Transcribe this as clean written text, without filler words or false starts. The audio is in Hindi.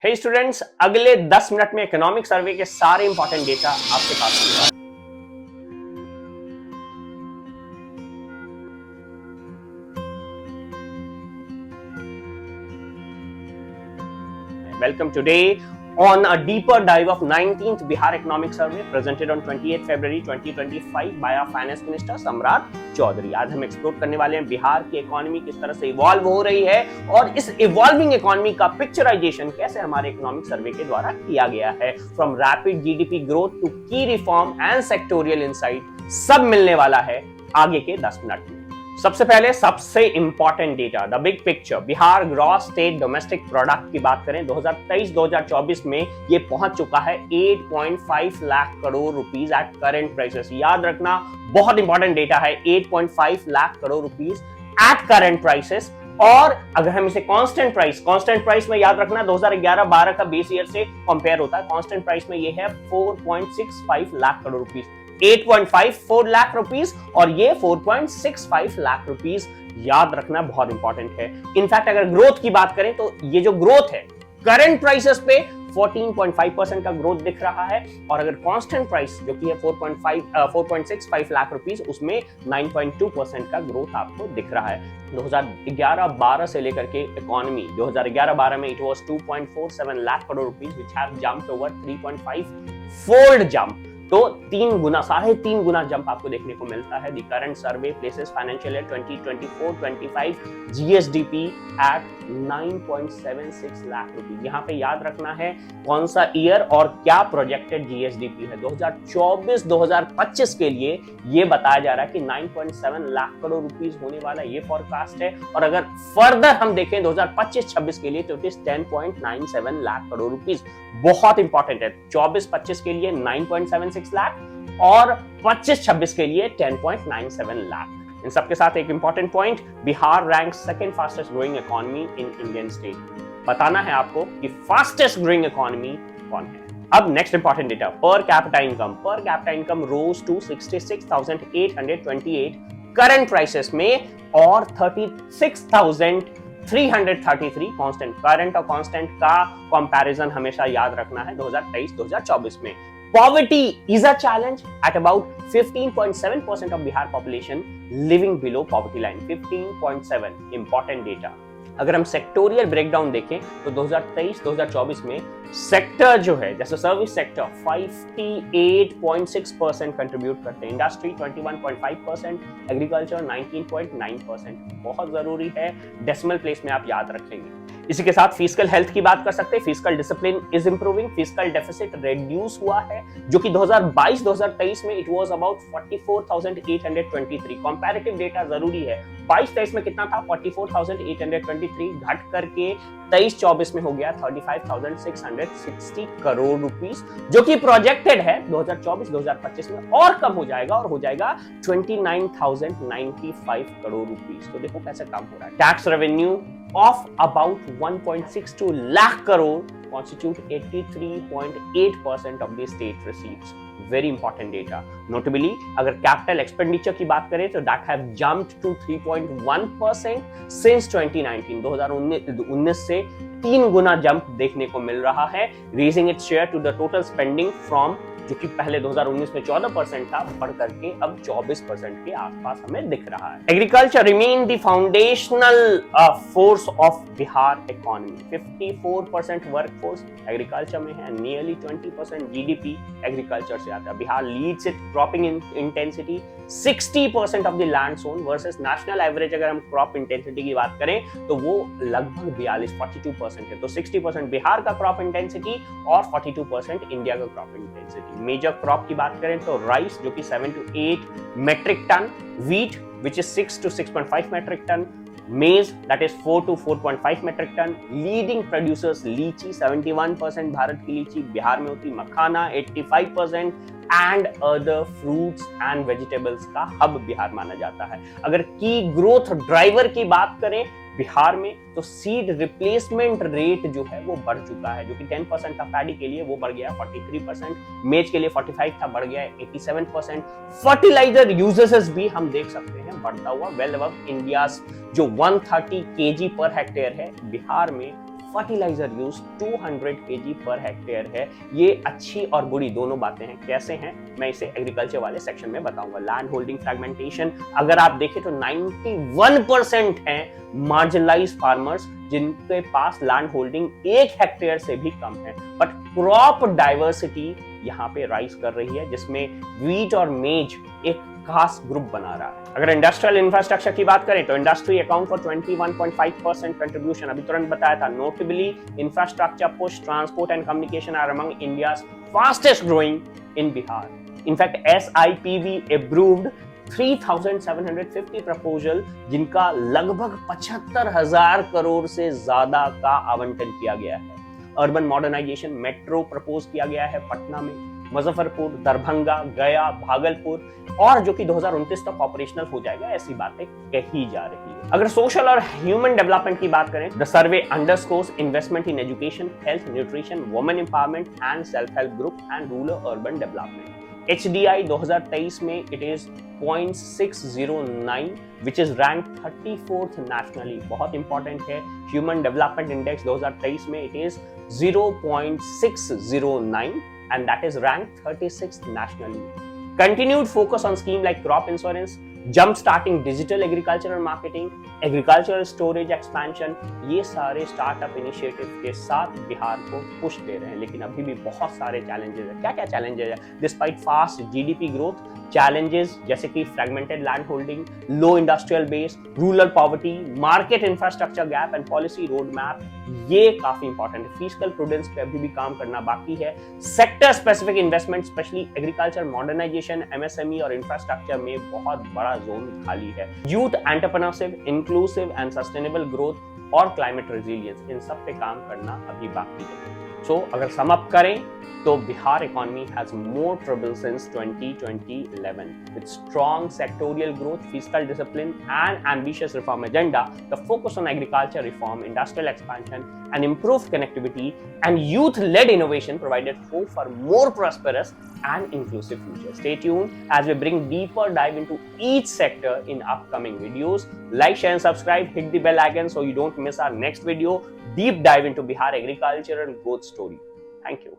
हे स्टूडेंट्स, अगले 10 मिनट में इकोनॉमिक सर्वे के सारे इंपॉर्टेंट डेटा आपके पास होगा। Welcome today on a deeper dive of 19th Bihar Economic Survey presented on 28 February 2025 by our Finance Minister सम्राट चौधरी। आज हम एक्सप्लोर करने वाले हैं बिहार की इकोनॉमी किस तरह से इवॉल्व हो रही है और इस इवॉल्विंग इकोनॉमी का पिक्चराइजेशन कैसे हमारे इकोनॉमिक सर्वे के द्वारा किया गया है। From rapid GDP growth to key reform and sectoral insight सब मिलने वाला है आगे के 10 मिनट में। सबसे पहले सबसे important data, the big picture, Bihar gross state domestic product की बात करें 2023-2024 में ये पहुंच चुका है 8.5 lakh crore rupees at current prices. याद रखना, बहुत इंपॉर्टेंट डेटा है, 8.5 lakh crore rupees at current prices. और अगर हम इसे कांस्टेंट प्राइस में याद रखना 2011-12 का बेस ईयर से कंपेयर होता है, कांस्टेंट प्राइस में ये है 4.65 लाख करोड़ रुपीस। 8.54 लाख रुपीस और ये 4.65 लाख रुपीस, याद रखना बहुत इंपॉर्टेंट है। इनफैक्ट अगर ग्रोथ की बात करें तो ये जो ग्रोथ है करंट प्राइसेस पे 14.5% का ग्रोथ दिख रहा है, और अगर कांस्टेंट प्राइस जो कि है 4.65 लाख रुपीस, उसमें 9.2% का ग्रोथ आपको दिख रहा है। 2011-12 से लेकर के इकोनॉमी 2011-12 में it was 2.47 lakh crore rupees which have jumped over 3.5 fold jump. तो 3 गुना, 3.5 गुना जंप आपको देखने को मिलता है। The current survey places financial year 2024-25 GSDP at 9.76 lakh rupees. यहाँ पे याद रखना है कौन सा ईयर और क्या प्रोजेक्टेड जीएसडीपी है। 2024-2025 के लिए ये बताया जा रहा है कि 9.7 लाख करोड़ रुपीस होने वाला ये फोरकास्ट है, और अगर फर्दर हम देखें 2025-26 के लिए तो it is 10.97 lakh crore rupees. बहुत इंपॉर्टेंट है, 24-25 के लिए 9.76 लाख और 25-26 के लिए 10.97 लाख। इन सबके साथ एक important point, Bihar rank second fastest growing economy in Indian state. बताना है आपको कि फास्टेस्ट ग्रोइंग इकोनॉमी कौन है। अब next important data, per capita income rose to 66,828 current prices में और 36,333 कांस्टेंट। करंट और कांस्टेंट का कंपैरिजन हमेशा याद रखना है 2023-2024 में। Poverty is a challenge at about 15.7% of Bihar population living below poverty line. 15.7 important data. अगर हम सेक्टोरियल ब्रेकडाउन देखें तो 2023-2024 में सेक्टर जो है, जैसे सर्विस सेक्टर 58.6% कंट्रीब्यूट करते हैं, इंडस्ट्री 21.5%, एग्रीकल्चर 19.9%। बहुत जरूरी है, डेसिमल प्लेस में आप याद रखेंगे। इसी के साथ फिस्कल हेल्थ की बात कर सकते हैं, fiscal discipline is improving, fiscal deficit reduce हुआ है, जो कि 2022-2023 में it was about 44,823। Comparative data जरूरी है, 22-23 में कितना था 44,823, घट करके 23-24 में हो गया 35,660 करोड़ रुपीस, जो कि प्रोजेक्टेड है 2024-2025 में और कम हो जाएगा और हो जाएगा 29,095 करोड़ रुपीस। तो देखो कैसे कम हो रहा है। Tax revenue of about 1.62 lakh crore constitute 83.8% of the state receipts. Very important data. Notably, अगर capital expenditure की बात करें तो that have jumped to 3.1% since 2019. 2019 से 3 गुना जंप देखने को मिल रहा है, raising its share to the total spending from जो कि पहले 2019 में 14% था, बढ़ करके अब 24% के आसपास हमें दिख रहा है। Agriculture remain the foundational force of Bihar economy. 54% workforce agriculture में है, नियरली 20% जीडीपी एग्रीकल्चर से आता है। Bihar leads it cropping intensity, 60% of the land zone versus national average. अगर हम क्रॉप इंटेंसिटी की बात करें तो वो लगभग 42% है। तो 60% बिहार का क्रॉप इंटेंसिटी और 42% इंडिया का क्रॉप इंटेंसिटी। मेजर क्रॉप की बात करें तो राइस जो कि 7 to 8 metric ton, wheat which is 6 to 6.5 metric ton, maize that is 4 to 4.5 metric ton. Leading producers litchi 71% Bharat की लीची बिहार में होती, makhana 85% and other fruits and vegetables का हब बिहार माना जाता है। अगर की ग्रोथ ड्राइवर की बात करें बिहार में तो सीड रिप्लेसमेंट रेट जो है वो बढ़ चुका है, जो कि 10% था पैडी के लिए, वो बढ़ गया 43%, मेज के लिए 45 था, बढ़ गया 87%। फर्टिलाइजर यूजेस भी हम देख सकते हैं बढ़ता हुआ, वेल अबव इंडियाज जो 130 kg पर हेक्टेयर है, बिहार में fertiliser use 200 kg per hectare है। ये अच्छी और बुरी दोनों बातें हैं। कैसे हैं मैं इसे एग्रीकल्चर वाले सेक्शन में बताऊंगा। लैंड होल्डिंग फ्रैगमेंटेशन अगर आप देखें तो 91% हैं मार्जिनलाइज फार्मर्स जिनके पास लैंड होल्डिंग 1 हेक्टेयर से भी कम है। बट क्रॉप डाइवर्सिटी यहाँ पे राइज कर रही है, जिसमें व्हीट और मेज एक खास ग्रुप बना रहा है। अगर इंडस्ट्रियल इंफ्रास्ट्रक्चर की बात करें तो इंडस्ट्री अकाउंट फॉर 21.5% कंट्रीब्यूशन, अभी तुरंत बताया था। Notably infrastructure push, transport and communication are among India's fastest growing in Bihar. In fact SIPB approved 3,750 proposal, जिनका लगभग 75,000 करोड़ से ज्यादा का आवंटन किया गया है। अर्बन मॉडर्नाइजेशन मेट्रो प्रपोज किया गया है पटना में, मुजफ्फरपुर, दरभंगा, गया, भागलपुर, और जो कि 2029 तक ऑपरेशनल हो जाएगा, ऐसी बातें कही जा रही है। अगर सोशल और ह्यूमन डेवलपमेंट की बात करें, the survey underscores investment in education, health, nutrition, women empowerment and self help group and rural urban development. HDI 2023 में it is 0.609 which is ranked 34th nationally, बहुत इंपॉर्टेंट है। ह्यूमन डेवलपमेंट इंडेक्स 2023 में it is 0.609 and that is ranked 36th nationally. Continued focus on scheme like crop insurance, jump starting digital agricultural marketing, agricultural storage expansion, ये सारे स्टार्टअप इनिशिएटिव के साथ बिहार को पुश दे रहे हैं। लेकिन अभी भी बहुत सारे चैलेंजेस हैं। क्या क्या चैलेंजेस है? Despite fast GDP growth, challenges जैसे कि fragmented land holding, low industrial base, rural poverty, market infrastructure gap and policy road map, ये काफी इंपॉर्टेंट है। फिस्कल प्रूडेंस पे अभी भी काम करना बाकी है। Sector specific investment, specially agriculture modernisation, MSME और इंफ्रास्ट्रक्चर में बहुत बड़ा जोन खाली है। Youth entrepreneurship, inclusive and sustainable growth और क्लाइमेट रेजिलियंस, इन सब पे काम करना अभी बाकी है। सो अगर सम अप करें तो Bihar economy has more trouble since 2011 with strong sectorial growth, fiscal discipline and ambitious reform agenda. The focus on agriculture reform, industrial expansion and improved connectivity and youth-led innovation provided hope for more prosperous and inclusive future. Stay tuned as we bring deeper dive into each sector in upcoming videos. Like, share and subscribe, hit the bell icon so you don't miss our next video. Deep dive into Bihar agriculture and growth story. Thank you.